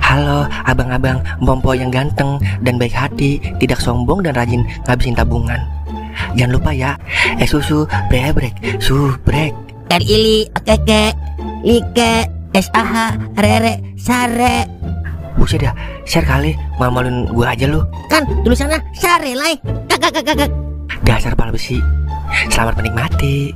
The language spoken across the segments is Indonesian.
Halo abang-abang Bompo yang ganteng dan baik hati, tidak sombong dan rajin ngabisin tabungan. Jangan lupa ya, susu brebrek, subrek. Ili, okeke, like, SAH, rere, sare. Buset dah, share kali, malu-maluin gua aja lu. Kan tulisannya sare lai. Kakak. Dasar pala besi. Selamat menikmati.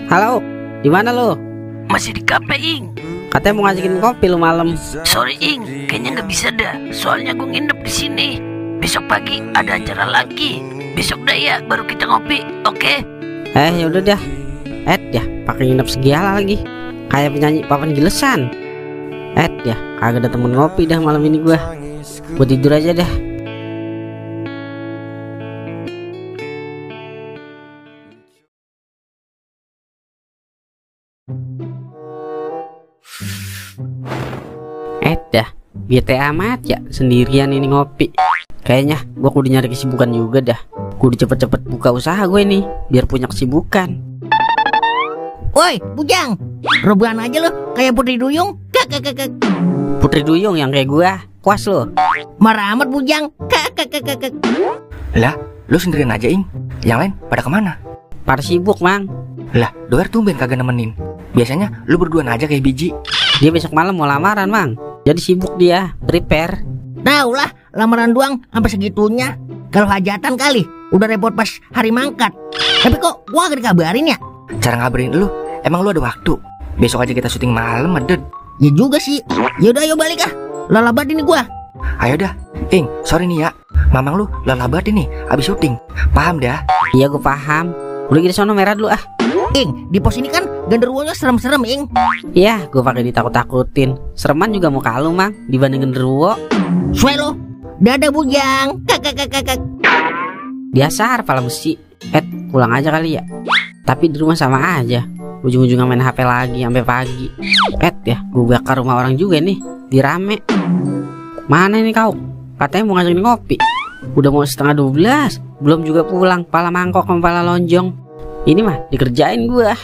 Halo, di mana lo? Masih di kafe, Ing. Katanya mau ngajakin kopi lo malam. Sorry, Ing, kayaknya nggak bisa dah. Soalnya gue nginep di sini. Besok pagi ada acara lagi. Besok dah ya, baru kita ngopi, oke? Yaudah dah. Ya, pakai nginep segala lagi. Kayak penyanyi papan gilesan. Ya, kagak ada temen ngopi dah malam ini gua. Gua tidur aja dah. Dah, bete amat ya sendirian ini ngopi. Kayaknya gua kudu nyari kesibukan juga dah. Kudu cepet-cepet buka usaha gue nih, biar punya kesibukan. Woi, Bujang, rebahan aja lo kayak Putri Duyung. Kakak. Putri Duyung yang kayak gua, puas lo. Marah amat Bujang. Kakak. Lah, lu sendirian aja, Ing. Yang lain pada kemana? Pada sibuk, Mang. Lah, doer tumben kagak nemenin. Biasanya lu berduaan aja kayak biji. Dia besok malam mau lamaran, Mang. Jadi sibuk dia, prepare. Tahu lah, lamaran doang sampai segitunya. Kalau hajatan kali, udah repot pas hari mangkat. Tapi kok gua gak dikabarin ya? Cara ngabarin lu, emang lu ada waktu? Besok aja kita syuting malam, meded. Ya juga sih. Yaudah, ayo balik ah. Lelah banget ini gua. Ayo dah, Ing, sorry nih ya. Mamang lu lelah banget ini, abis syuting. Paham dah? Iya, gua paham. Udah gitu sono merah dulu ah. Ing, di pos ini kan genderuwonya serem-serem, Ing. Iya, gue pakai ditakut-takutin. Sereman juga mau kalu, Mang, dibanding genderuwo. Suai lo. Dadah Bujang. Kakak. Biasa pala besi. Pulang aja kali ya. Tapi di rumah sama aja. Ujung-ujungnya main HP lagi sampai pagi. Ya, gue bakar rumah orang juga nih. Dirame. Mana ini kau? Katanya mau ngajakin ngopi. Udah mau 11:30. Belum juga pulang. Pala mangkok sama pala lonjong. Ini mah dikerjain gua.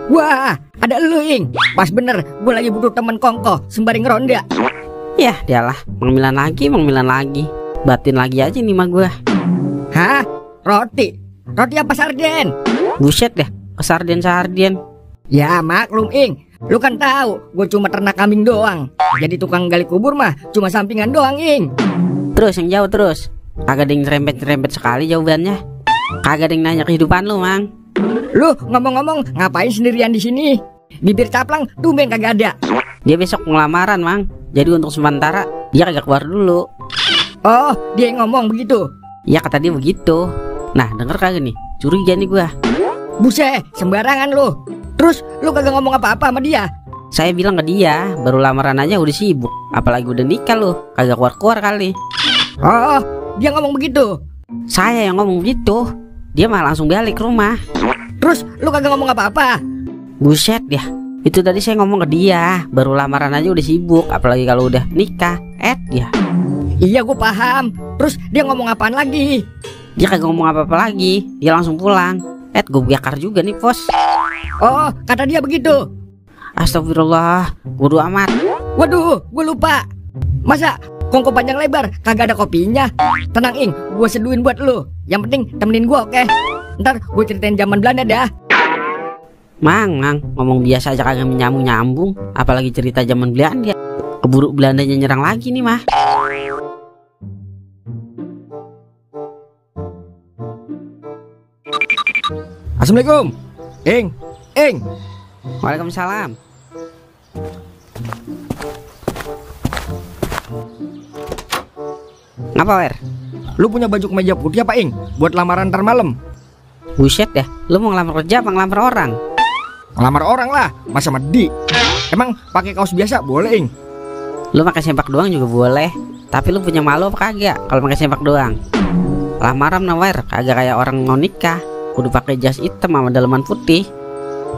Wah, ada lu, Ing. Pas bener, gua lagi butuh temen kongko sembari ngeronda. Ya, dialah, mangmilan lagi. Batin lagi aja nih mah gua. Hah? Roti apa sarden? Buset deh, kesarden-sarden. Ya maklum, Ing. Lu kan tahu, gua cuma ternak kambing doang. Jadi tukang gali kubur mah cuma sampingan doang, Ing. Terus yang jauh terus. Kagak ada yang nyerempet sekali jawabannya. Kagak ada yang nanya kehidupan lu, Mang. Lu ngomong-ngomong ngapain sendirian di sini? Bibir caplang tumben kagak ada. Dia besok ngelamaran, Mang. Jadi untuk sementara dia kagak keluar dulu. Oh, dia yang ngomong begitu. Ya kata dia begitu. Nah, denger kagak nih? Curiga nih gua. Buset, sembarangan lu. Terus lu kagak ngomong apa-apa sama dia? Saya bilang ke dia, baru lamaran aja udah sibuk. Apalagi udah nikah lu, kagak keluar-keluar kali. Oh, dia ngomong begitu. Saya yang ngomong gitu. Dia malah langsung balik ke rumah. Terus lu kagak ngomong apa-apa? Buset ya. Itu tadi saya ngomong ke dia, baru lamaran aja udah sibuk. Apalagi kalau udah nikah. Ya. Iya, gue paham. Terus dia ngomong apaan lagi? Dia kagak ngomong apa-apa lagi. Dia langsung pulang. Gue bakar juga nih, Pos. Oh, kata dia begitu. Astagfirullah, bodo amat. Waduh, gue lupa. Masa kongko panjang lebar kagak ada kopinya? Tenang, Ing, gue seduin buat lu. Yang penting temenin gue, oke? Ntar gue ceritain zaman Belanda dah. Mang, ngomong biasa aja kagak nyambung. Apalagi cerita zaman Belanda. Keburu Belandanya nyerang lagi nih mah. Assalamualaikum, Ing. Waalaikumsalam. Ngapa, Wer? Lu punya baju kemeja putih apa, Ing? Buat lamaran ntar malam. Buset dah, lu mau ngelamar kerja apa ngelamar orang? Ngelamar orang lah, masa medi. Emang pakai kaos biasa boleh, Ing? Lu pakai sempak doang juga boleh. Tapi lu punya malu apa kagak kalau pakai sempak doang? Lamaran Wer, kagak kayak orang mau nikah. Kudu pakai jas hitam sama daleman putih.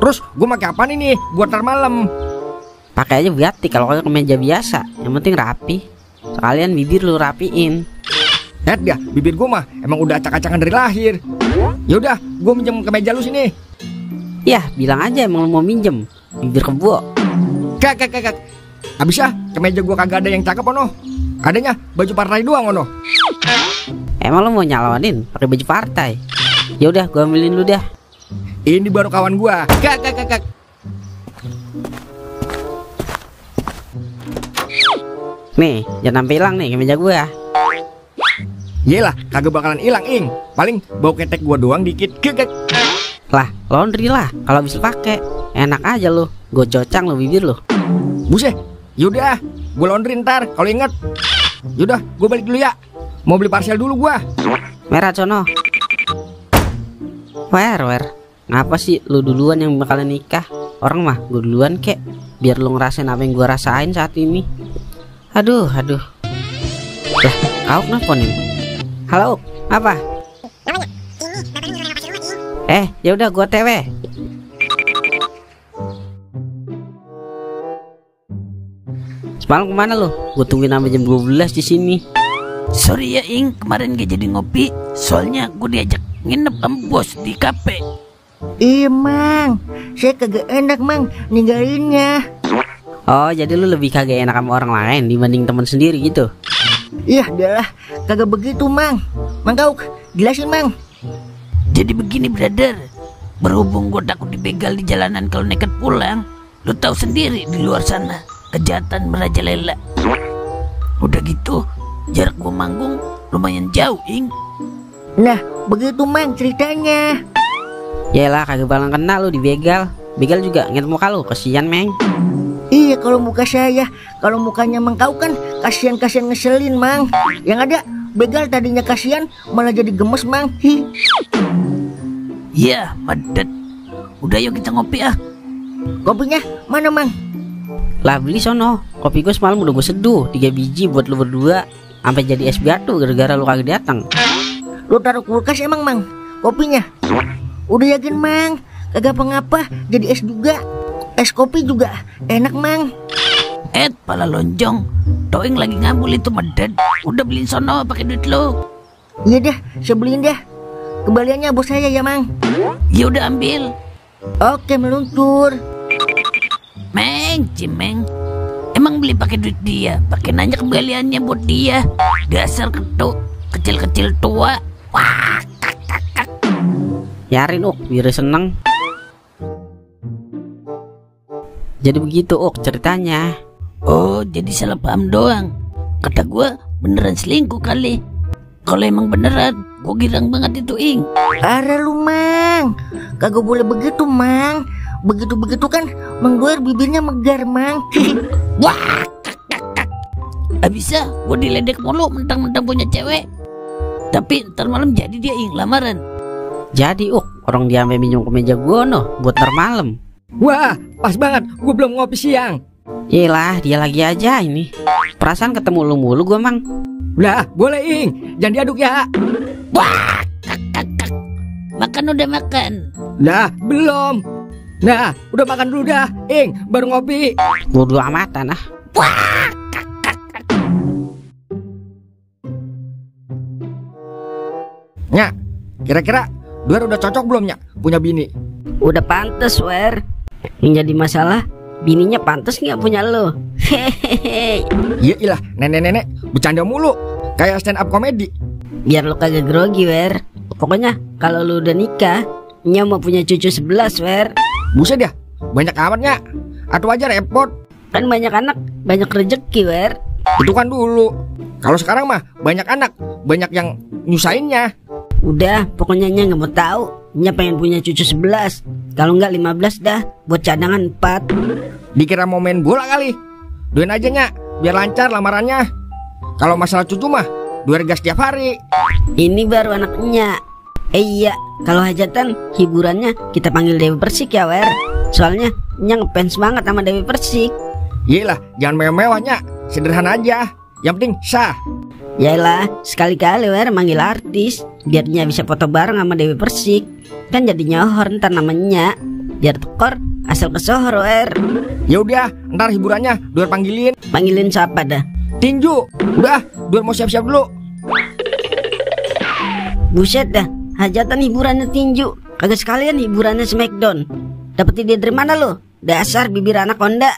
Terus gue pakai apa nih buat ntar malam? Pakai aja batik kalau kagak kemeja biasa. Yang penting rapi. Sekalian bibir lu rapiin. Ya, bibir gue mah emang udah acak-acakan dari lahir. Yaudah, gue minjem kemeja lu sini. Yah, bilang aja emang lu mau minjem. Bibir kebo. Kak. Abis ah, kemeja gue kagak ada yang cakep ono. Adanya baju partai doang ono. Emang lu mau nyalonin pakai baju partai? Ya udah, gua ambilin lu dah. Ini baru kawan gue. Kak. Nih, jangan sampai hilang nih kemeja gua. Yelah, kagak bakalan hilang, Ing. Paling bau ketek gue doang dikit. Kak. Lah, laundry lah kalau bisa pakai. Enak aja lu, gua cocang lu bibir lu. Buset, yaudah, gue laundry ntar kalau inget. Yaudah, gue balik dulu ya. Mau beli parcel dulu gue. Merah cono. Wer. Ngapa sih lu duluan yang bakalan nikah? Orang mah gue duluan kek. Biar lu ngerasain apa yang gue rasain saat ini. Aduh. Lah, kau kenapa nih? Halo, apa? Ya udah gua TW. Semalam kemana lu? Gue tungguin sampai jam 12 di sini. Sorry ya Ing, kemarin gak jadi ngopi. Soalnya gue diajak nginep sama bos di kafe. Iya Mang, saya kagak enak Mang ninggalinnya. Oh, jadi lu lebih kagak enak sama orang lain dibanding teman sendiri gitu? Iya adalah, kagak begitu Mang. Mang kau jelasin Mang. Jadi begini brother, berhubung gue takut dibegal di jalanan kalau nekat pulang. Lu tahu sendiri di luar sana kejahatan merajalela. Udah gitu, jarak gue manggung lumayan jauh Ing. Nah begitu Mang ceritanya. Yalah, kagak bakal kena lu dibegal. Begal juga ngeliat muka lu, kasihan Meng. Iya kalau muka saya, kalau mukanya Mang kau kan kasihan ngeselin Mang. Yang ada begal tadinya kasihan malah jadi gemes Mang. Iya padat. Udah yuk kita ngopi ah. Kopinya mana Mang? Lah beli sono. Kopi gue semalam udah gue seduh 3 biji buat lu berdua. Sampai jadi es batu gara-gara lu kagak datang. Lu taruh kulkas emang Mang kopinya? Udah yakin Mang, kagak apa-ngapa jadi es juga. Es kopi juga enak Mang. Pala lonjong. Toing lagi ngambul itu medad. Udah beliin sono pakai duit lo. Iya dah, saya beliin dah. Kembaliannya bos saya ya Mang. Ya udah ambil. Oke meluncur. Meng, Cimeng. Emang beli pakai duit dia, pakai nanya kembaliannya buat dia. Dasar ketuk, kecil-kecil tua. Wah, kak. Yarin biar seneng. Jadi begitu ceritanya. Oh, jadi salah paham doang. Kata gua beneran selingkuh kali. Kalau emang beneran, gua girang banget itu Ing. Are lu Mang, kagak boleh begitu Mang. Begitu kan menggoer bibirnya megar Mang. Wah, kak. Abisnya gua diledek mulu mentang-mentang punya cewek. Tapi ntar malam jadi dia Ing lamaran. Jadi orang dia sampai minjem kemeja gua buat ntar malam. Wah, pas banget, gue belum ngopi siang. Iyalah, dia lagi aja ini. Perasaan ketemu lu mulu gua Mang. Lah, boleh Ing, jangan diaduk ya. Wah, kak. Makan udah makan. Lah, belum. Nah, udah makan dulu dah, Ing, baru ngopi. Bodo amatan ah. Wah, kak. Nya, kira-kira Duer udah cocok belum Nya punya bini? Udah pantes Wer. Yang jadi masalah bininya pantes nggak punya lo. Hehehe. Iya ilah, nenek-nenek bercanda mulu kayak stand up komedi. Biar lo kagak grogi Wer. Pokoknya kalau lo udah nikah, Nya mau punya cucu 11 Wer. Buset ya, banyak amatnya. Atau aja repot. Kan banyak anak, banyak rezeki Wer. Itu kan dulu. Kalau sekarang mah banyak anak, banyak yang nyusahinnya. Udah, pokoknya Nya nggak mau tahu. Nya pengen punya cucu 11. Kalau nggak 15 dah, buat cadangan 4. Dikira mau main bola kali. Doain aja Nya, biar lancar lamarannya. Kalau masalah cucu mah, Duer gas tiap hari. Ini baru anaknya. Iya, kalau hajatan hiburannya kita panggil Dewi Persik ya Wer. Soalnya Nya ngefans banget sama Dewi Persik. Yelah, jangan mewah-mewah Nya, sederhana aja. Yang penting sah. Yaelah, sekali-kali Wer manggil artis, biar Nya bisa foto bareng sama Dewi Persik. Kan jadi nyohor ntar namanya. Biar tekor asal kesohor Wer. Ya udah, ntar hiburannya Duer panggilin. Panggilin siapa dah? Tinju. Udah, Duer mau siap-siap dulu. Buset dah, hajatan hiburannya tinju, kagak sekalian hiburannya Smackdown. Dapet ide dari mana lo? Dasar bibir anak Honda.